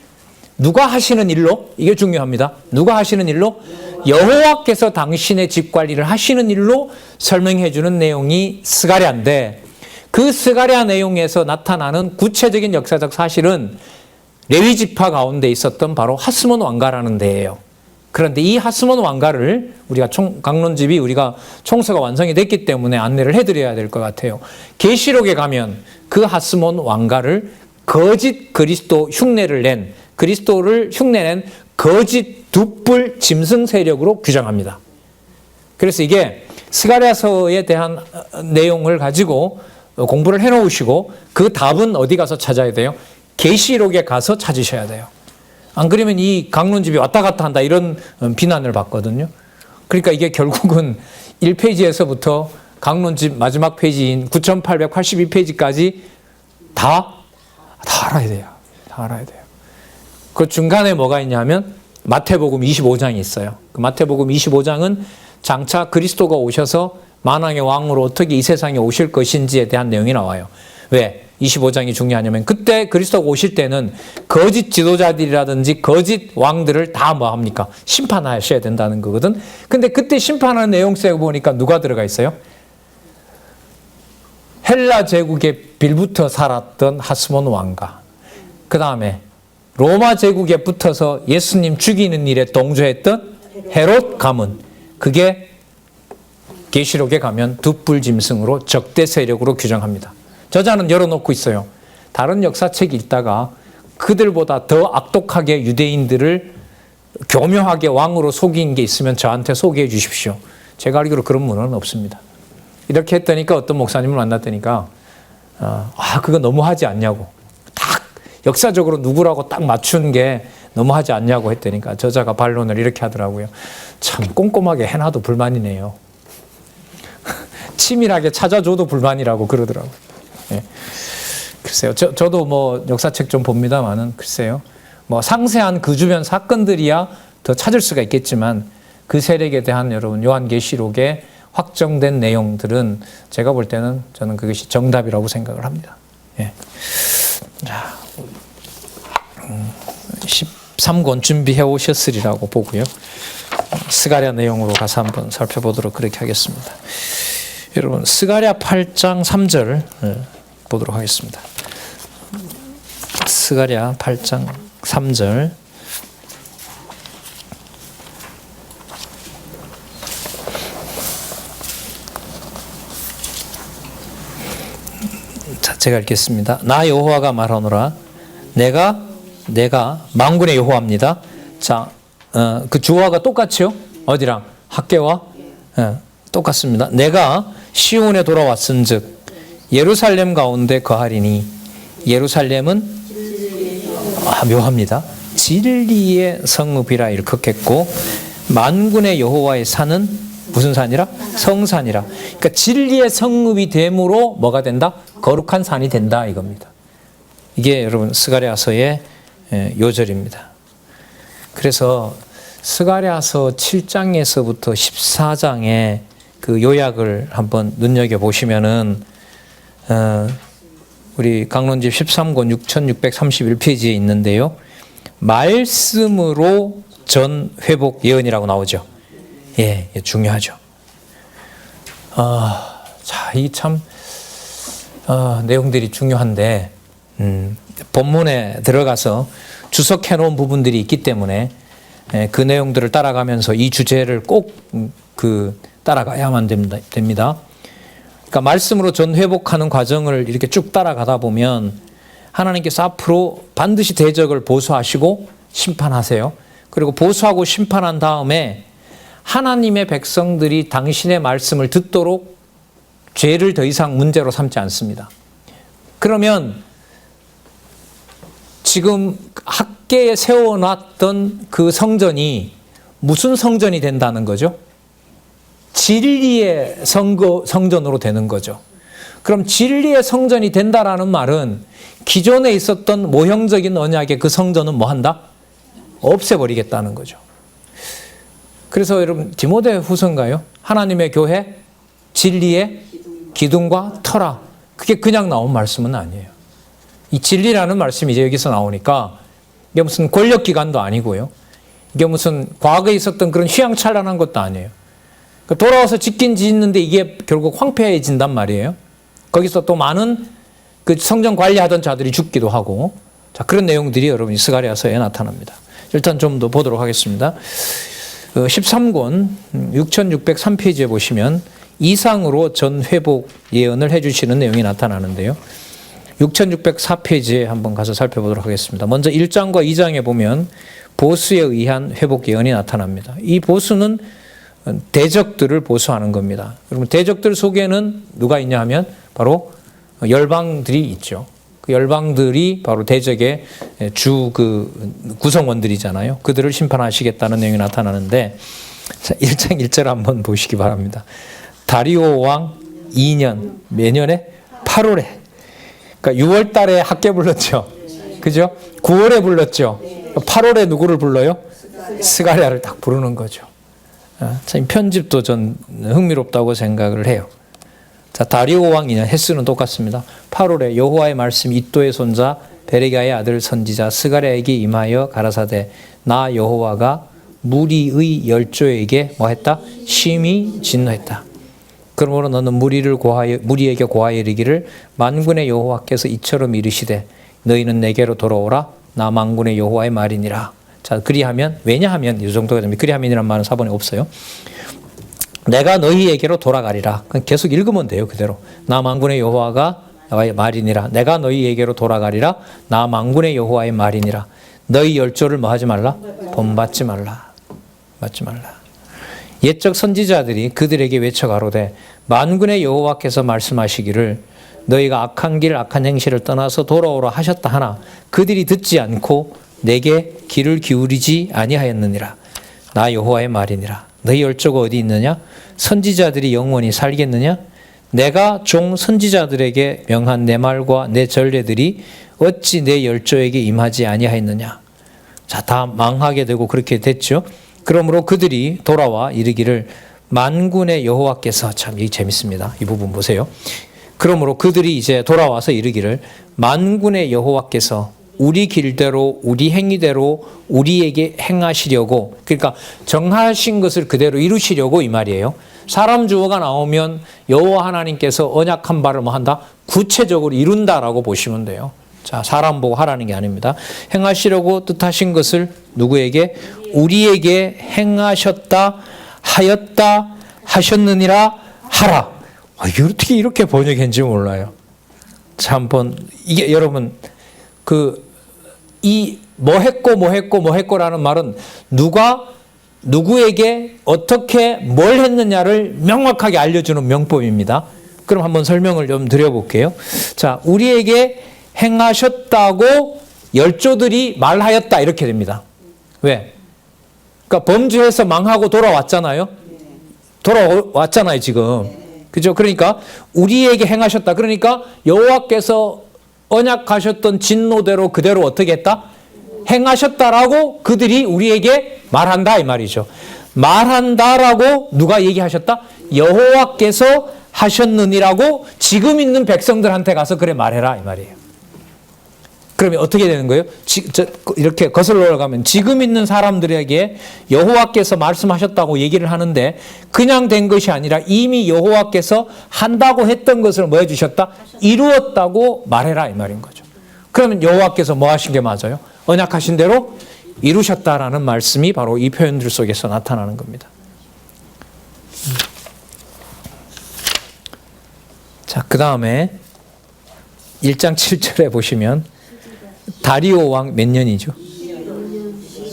누가 하시는 일로? 이게 중요합니다. 누가 하시는 일로? 여호와께서 당신의 집 관리를 하시는 일로 설명해 주는 내용이 스가랴인데, 그 스가랴 내용에서 나타나는 구체적인 역사적 사실은 레위 지파 가운데 있었던 바로 하스몬 왕가라는 데예요. 그런데 이 하스몬 왕가를 강론집이 우리가 총서가 완성이 됐기 때문에 안내를 해드려야 될 것 같아요. 계시록에 가면 그 하스몬 왕가를 거짓 그리스도 그리스도를 흉내낸 거짓 둣불 짐승 세력으로 규정합니다. 그래서 이게 스가랴서에 대한 내용을 가지고 공부를 해놓으시고 그 답은 어디 가서 찾아야 돼요? 계시록에 가서 찾으셔야 돼요. 안 그러면 이 강론집이 왔다 갔다 한다 이런 비난을 받거든요. 그러니까 이게 결국은 1페이지에서부터 강론집 마지막 페이지인 9882페이지까지 다 알아야 돼요. 다 알아야 돼요. 그 중간에 뭐가 있냐면 마태복음 25장이 있어요. 그 마태복음 25장은 장차 그리스도가 오셔서 만왕의 왕으로 어떻게 이 세상에 오실 것인지에 대한 내용이 나와요. 왜? 25장이 중요하냐면 그때 그리스도가 오실 때는 거짓 지도자들이라든지 거짓 왕들을 다 뭐 합니까? 심판하셔야 된다는 거거든. 근데 그때 심판하는 내용 속에 보니까 누가 들어가 있어요? 헬라 제국에 빌붙어 살았던 하스몬 왕가. 그 다음에 로마 제국에 붙어서 예수님 죽이는 일에 동조했던 헤롯 가문. 그게 계시록에 가면 둣불 짐승으로 적대 세력으로 규정합니다. 저자는 열어놓고 있어요. 다른 역사책 읽다가 그들보다 더 악독하게 유대인들을 교묘하게 왕으로 속인 게 있으면 저한테 소개해 주십시오. 제가 알기로 그런 문헌은 없습니다. 이렇게 했더니까 어떤 목사님을 만났더니까 그거 너무하지 않냐고. 딱 역사적으로 누구라고 딱 맞춘 게 너무하지 않냐고 했더니까 저자가 반론을 이렇게 하더라고요. 참 꼼꼼하게 해놔도 불만이네요. 치밀하게 찾아줘도 불만이라고 그러더라고요. 예. 글쎄요. 저도 뭐 역사책 좀 봅니다만은 글쎄요. 뭐 상세한 그 주변 사건들이야 더 찾을 수가 있겠지만 그 세력에 대한 여러분 요한계시록에 확정된 내용들은 제가 볼 때는 저는 그것이 정답이라고 생각을 합니다. 예. 자, 13권 준비해 오셨으리라고 보고요. 스가랴 내용으로 가서 한번 살펴보도록 그렇게 하겠습니다. 여러분 스가랴 8장 3절 보도록 하겠습니다. 스가랴 8장 3절 제가 읽겠습니다. 나 여호와가 말하노라. 내가 만군의 여호와입니다. 자, 그 주어가 똑같죠? 어디랑? 학계와 똑같습니다. 내가 시온에 돌아왔은즉 예루살렘 가운데 거하리니 예루살렘은 묘합니다. 진리의 성읍이라 일컫겠고 만군의 여호와의 산은 무슨 산이라? 성산이라. 그러니까 진리의 성읍이 됨으로 뭐가 된다? 거룩한 산이 된다 이겁니다. 이게 여러분 스가랴서의 요절입니다. 그래서 스가랴서 7장에서부터 14장의 그 요약을 한번 눈여겨보시면은 우리 강론집 13권 6631페이지에 있는데요. 말씀으로 전 회복 예언이라고 나오죠. 예, 중요하죠. 자, 이 참 내용들이 중요한데 본문에 들어가서 주석해 놓은 부분들이 있기 때문에 그 내용들을 따라가면서 이 주제를 꼭 따라가야만 됩니다. 그러니까 말씀으로 전 회복하는 과정을 이렇게 쭉 따라가다 보면 하나님께서 앞으로 반드시 대적을 보수하시고 심판하세요. 그리고 보수하고 심판한 다음에 하나님의 백성들이 당신의 말씀을 듣도록 죄를 더 이상 문제로 삼지 않습니다. 그러면 지금 학계에 세워놨던 그 성전이 무슨 성전이 된다는 거죠? 진리의 성전으로 되는 거죠. 그럼 진리의 성전이 된다라는 말은 기존에 있었던 모형적인 언약의 그 성전은 뭐 한다? 없애버리겠다는 거죠. 그래서 여러분 디모데 후서인가요? 하나님의 교회 진리의 기둥과 터라. 그게 그냥 나온 말씀은 아니에요. 이 진리라는 말씀이 이제 여기서 나오니까 이게 무슨 권력기관도 아니고요. 이게 무슨 과거에 있었던 그런 휘황찬란한 것도 아니에요. 돌아와서 짓긴 짓는데 이게 결국 황폐해진단 말이에요. 거기서 또 많은 그 성전 관리하던 자들이 죽기도 하고, 자, 그런 내용들이 여러분 스가랴서에 나타납니다. 일단 좀 더 보도록 하겠습니다. 13권 6603페이지에 보시면 이상으로 전 회복 예언을 해주시는 내용이 나타나는데요. 6604페이지에 한번 가서 살펴보도록 하겠습니다. 먼저 1장과 2장에 보면 보수에 의한 회복 예언이 나타납니다. 이 보수는 대적들을 보수하는 겁니다. 여러분 대적들 속에는 누가 있냐 하면 바로 열방들이 있죠. 그 열방들이 바로 대적의 구성원들이잖아요. 그들을 심판하시겠다는 내용이 나타나는데, 자, 1장 1절 한번 보시기 바랍니다. 다리오 왕 2년 매년에 8월에, 그러니까 6월 달에 학계 불렀죠. 그죠? 9월에 불렀죠. 8월에 누구를 불러요? 스가랴를 딱 부르는 거죠. 참 편집도 전 흥미롭다고 생각을 해요. 자, 다리오 왕 2년, 횟수는 똑같습니다. 8월에 여호와의 말씀이 이도의 손자 베레기야의 아들 선지자 스가랴에게 임하여 가라사대 나 여호와가 무리의 열조에게 뭐 했다? 심히 진노했다. 그러므로 너는 무리에게 고하여 이르기를 만군의 여호와께서 이처럼 이르시되 너희는 내게로 돌아오라 나 만군의 여호와의 말이니라. 자, 그리하면, 왜냐하면 이 정도가 됩니다. 그리하면이라는 말은 사본에 없어요. 내가 너희에게로 돌아가리라. 계속 읽으면 돼요, 그대로. 나 만군의 여호와가 나의 말이니라. 내가 너희에게로 돌아가리라. 나 만군의 여호와의 말이니라. 너희 열조를 뭐 하지 말라? 본받지 말라. 받지 말라. 옛적 선지자들이 그들에게 외쳐 가로되 만군의 여호와께서 말씀하시기를 너희가 악한 길 악한 행실을 떠나서 돌아오라 하셨다 하나 그들이 듣지 않고 내게 귀를 기울이지 아니하였느니라. 나 여호와의 말이니라. 너희 열조가 어디 있느냐? 선지자들이 영원히 살겠느냐? 내가 종 선지자들에게 명한 내 말과 내 전례들이 어찌 내 열조에게 임하지 아니하였느냐? 자, 다 망하게 되고 그렇게 됐죠. 그러므로 그들이 돌아와 이르기를 만군의 여호와께서, 참 이 재밌습니다. 이 부분 보세요. 그러므로 그들이 이제 돌아와서 이르기를 만군의 여호와께서 우리 길대로 우리 행위대로 우리에게 행하시려고, 그러니까 정하신 것을 그대로 이루시려고 이 말이에요. 사람 주어가 나오면 여호와 하나님께서 언약한 바를 뭐 한다? 구체적으로 이룬다라고 보시면 돼요. 자, 사람 보고 하라는 게 아닙니다. 행하시려고 뜻하신 것을 누구에게? 우리에게 행하셨다, 하였다, 하셨느니라 하라. 이게 어떻게 이렇게 번역했는지 몰라요. 자, 한번 이게 여러분 이 뭐 했고라는 말은 누가 누구에게 어떻게 뭘 했느냐를 명확하게 알려주는 명법입니다. 그럼 한번 설명을 좀 드려볼게요. 자, 우리에게 행하셨다고 열조들이 말하였다 이렇게 됩니다. 왜? 그러니까 범죄해서 망하고 돌아왔잖아요. 돌아왔잖아요 지금. 그죠? 그러니까 우리에게 행하셨다. 그러니까 여호와께서 언약하셨던 진노대로 그대로 어떻게 했다? 행하셨다라고 그들이 우리에게 말한다 이 말이죠. 말한다라고 누가 얘기하셨다? 여호와께서 하셨느니라고 지금 있는 백성들한테 가서 그래 말해라 이 말이에요. 그러면 어떻게 되는 거예요? 이렇게 거슬러 올라가면 지금 있는 사람들에게 여호와께서 말씀하셨다고 얘기를 하는데 그냥 된 것이 아니라 이미 여호와께서 한다고 했던 것을 뭐 해주셨다? 이루었다고 말해라 이 말인 거죠. 그러면 여호와께서 뭐 하신 게 맞아요? 언약하신 대로 이루셨다라는 말씀이 바로 이 표현들 속에서 나타나는 겁니다. 자, 그 다음에 1장 7절에 보시면 다리오 왕 몇 년이죠?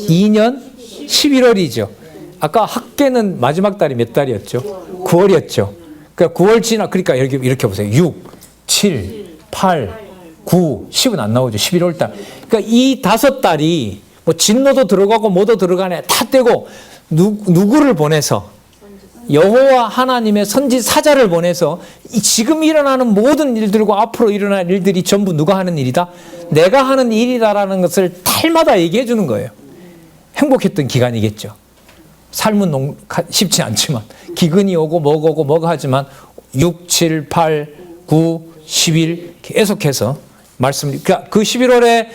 2년 11월이죠. 아까 학계는 마지막 달이 몇 달이었죠? 9월이었죠. 그러니까 9월 지나 그러니까 이렇게 보세요. 6, 7, 8, 9, 10은 안 나오죠. 11월 달. 그러니까 이 5달이 뭐 진노도 들어가고 뭐도 들어가네 다 떼고 누구를 보내서 여호와 하나님의 선지 사자를 보내서 지금 일어나는 모든 일들과 앞으로 일어날 일들이 전부 누가 하는 일이다? 내가 하는 일이다라는 것을 달마다 얘기해 주는 거예요. 행복했던 기간이겠죠. 삶은 쉽지 않지만 기근이 오고 뭐가 오고 뭐가 하지만 6, 7, 8, 9, 10일 계속해서 그러니까 그 11월에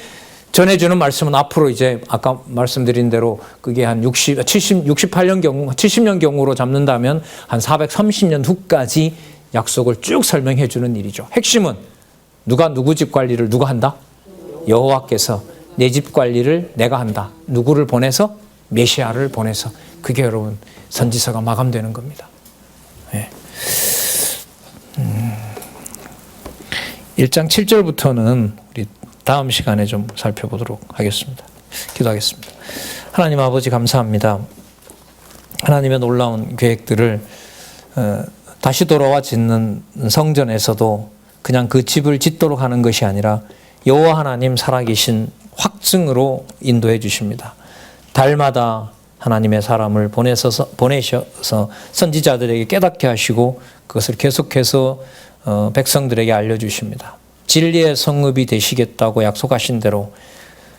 전해주는 말씀은 앞으로 이제 아까 말씀드린 대로 그게 한 70년 경우로 잡는다면 한 430년 후까지 약속을 쭉 설명해 주는 일이죠. 핵심은 누구 집 관리를 누가 한다? 여호와께서 내 집 관리를 내가 한다. 누구를 보내서? 메시아를 보내서. 그게 여러분 선지서가 마감되는 겁니다. 네. 1장 7절부터는 우리 다음 시간에 좀 살펴보도록 하겠습니다. 기도하겠습니다. 하나님 아버지 감사합니다. 하나님의 놀라운 계획들을 다시 돌아와 짓는 성전에서도 그냥 그 집을 짓도록 하는 것이 아니라 여호와 하나님 살아계신 확증으로 인도해 주십니다. 달마다 하나님의 사람을 보내셔서 선지자들에게 깨닫게 하시고 그것을 계속해서 백성들에게 알려주십니다. 진리의 성읍이 되시겠다고 약속하신 대로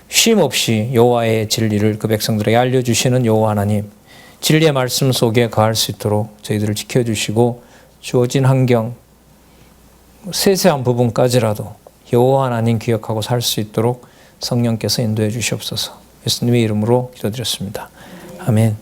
쉼 없이 여호와의 진리를 그 백성들에게 알려주시는 여호와 하나님, 진리의 말씀 속에 거할 수 있도록 저희들을 지켜주시고 주어진 환경 세세한 부분까지라도 여호와 하나님 기억하고 살 수 있도록 성령께서 인도해 주시옵소서. 예수님의 이름으로 기도드렸습니다. 아멘.